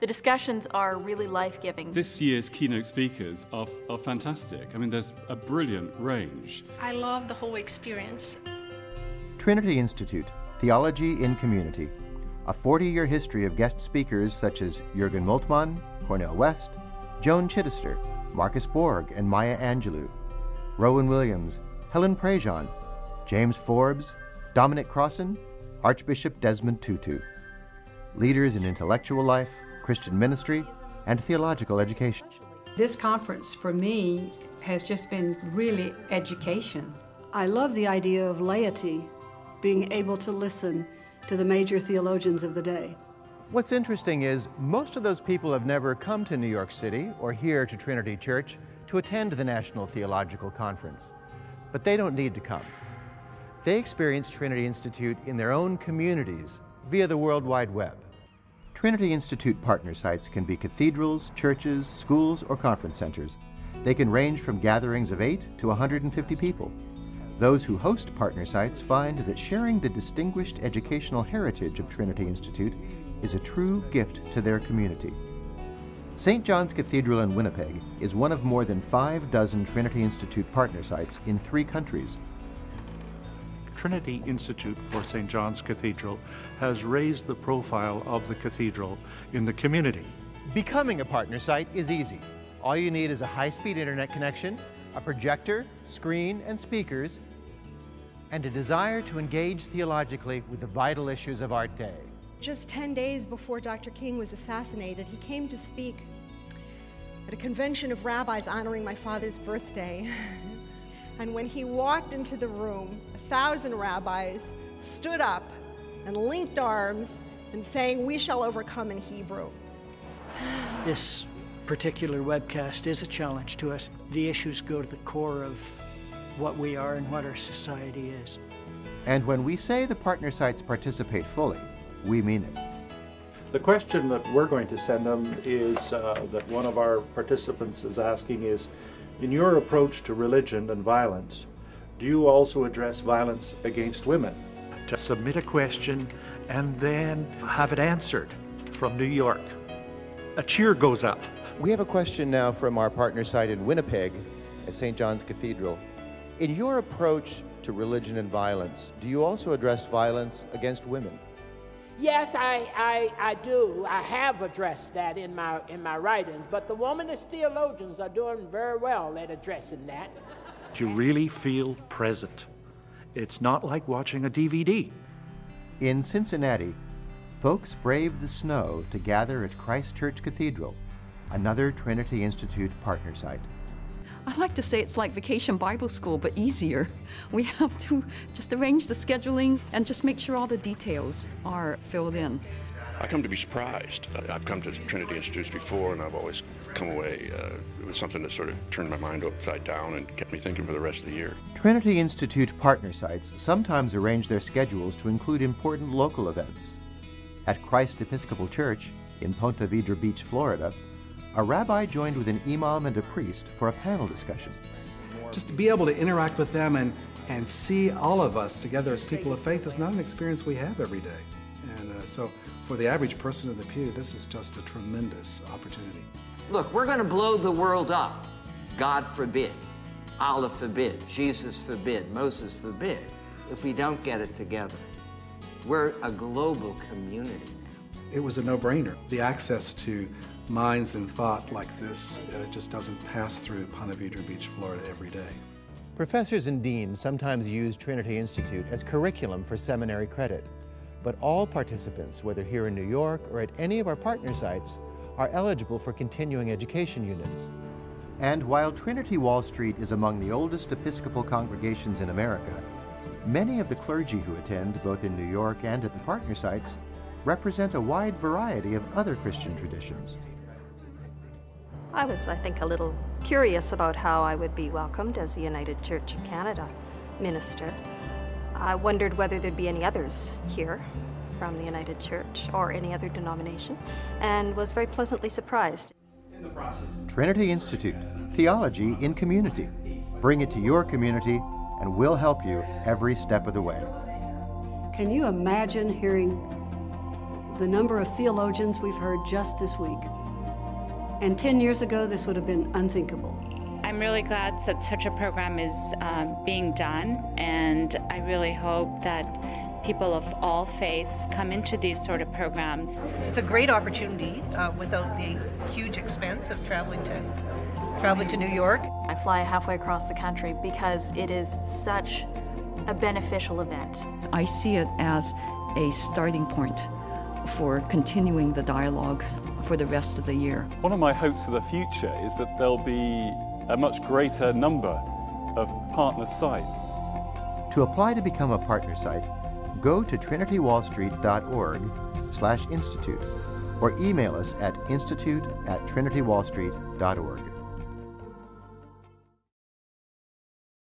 The discussions are really life-giving. This year's keynote speakers are fantastic. I mean, there's a brilliant range. I love the whole experience. Trinity Institute, Theology in Community. A 40-year history of guest speakers such as Jürgen Moltmann, Cornel West, Joan Chittister, Marcus Borg and Maya Angelou, Rowan Williams, Helen Prejean, James Forbes, Dominic Crossan, Archbishop Desmond Tutu. Leaders in intellectual life, Christian ministry, and theological education. This conference, for me, has just been really education. I love the idea of laity being able to listen to the major theologians of the day. What's interesting is most of those people have never come to New York City or here to Trinity Church to attend the National Theological Conference. But they don't need to come. They experience Trinity Institute in their own communities via the World Wide Web. Trinity Institute partner sites can be cathedrals, churches, schools, or conference centers. They can range from gatherings of 8 to 150 people. Those who host partner sites find that sharing the distinguished educational heritage of Trinity Institute is a true gift to their community. St. John's Cathedral in Winnipeg is one of more than 6 Trinity Institute partner sites in 3 countries. Trinity Institute for St. John's Cathedral has raised the profile of the cathedral in the community. Becoming a partner site is easy. All you need is a high-speed internet connection, a projector, screen, and speakers, and a desire to engage theologically with the vital issues of our day. Just 10 days before Dr. King was assassinated, he came to speak at a convention of rabbis honoring my father's birthday. And when he walked into the room, 1,000 rabbis stood up and linked arms and saying, "We shall overcome" in Hebrew. This particular webcast is a challenge to us. The issues go to the core of what we are and what our society is. And when we say the partner sites participate fully, we mean it. The question that we're going to send them is that one of our participants is asking is, in your approach to religion and violence, do you also address violence against women? To submit a question and then have it answered from New York. A cheer goes up. We have a question now from our partner site in Winnipeg at St. John's Cathedral. In your approach to religion and violence, do you also address violence against women? Yes, I do. I have addressed that in my writings, but the womanist theologians are doing very well at addressing that. To really feel present. It's not like watching a DVD. In Cincinnati, folks braved the snow to gather at Christ Church Cathedral, another Trinity Institute partner site. I like to say it's like Vacation Bible School, but easier. We have to just arrange the scheduling and just make sure all the details are filled in. I come to be surprised. I've come to Trinity Institutes before, and I've always come away with something that sort of turned my mind upside down and kept me thinking for the rest of the year. Trinity Institute partner sites sometimes arrange their schedules to include important local events. At Christ Episcopal Church in Ponte Vedra Beach, Florida, a rabbi joined with an imam and a priest for a panel discussion. Just to be able to interact with them and see all of us together as people of faith is not an experience we have every day. And so for the average person in the pew, this is just a tremendous opportunity. Look, we're going to blow the world up. God forbid. Allah forbid. Jesus forbid. Moses forbid. If we don't get it together. We're a global community now. It was a no-brainer. The access to minds and thought like this just doesn't pass through Ponte Vedra Beach, Florida every day. Professors and deans sometimes use Trinity Institute as curriculum for seminary credit, but all participants, whether here in New York or at any of our partner sites, are eligible for continuing education units. And while Trinity Wall Street is among the oldest Episcopal congregations in America, many of the clergy who attend both in New York and at the partner sites represent a wide variety of other Christian traditions. I was, I think, a little curious about how I would be welcomed as a United Church of Canada minister. I wondered whether there'd be any others here from the United Church or any other denomination, and was very pleasantly surprised. Trinity Institute, Theology in Community. Bring it to your community, and we'll help you every step of the way. Can you imagine hearing the number of theologians we've heard just this week. And 10 years ago, this would have been unthinkable. I'm really glad that such a program is being done, and I really hope that people of all faiths come into these sort of programs. It's a great opportunity without the huge expense of traveling to New York. I fly halfway across the country because it is such a beneficial event. I see it as a starting point for continuing the dialogue for the rest of the year. One of my hopes for the future is that there'll be a much greater number of partner sites. To apply to become a partner site, go to trinitywallstreet.org/institute or email us at institute@trinitywallstreet.org.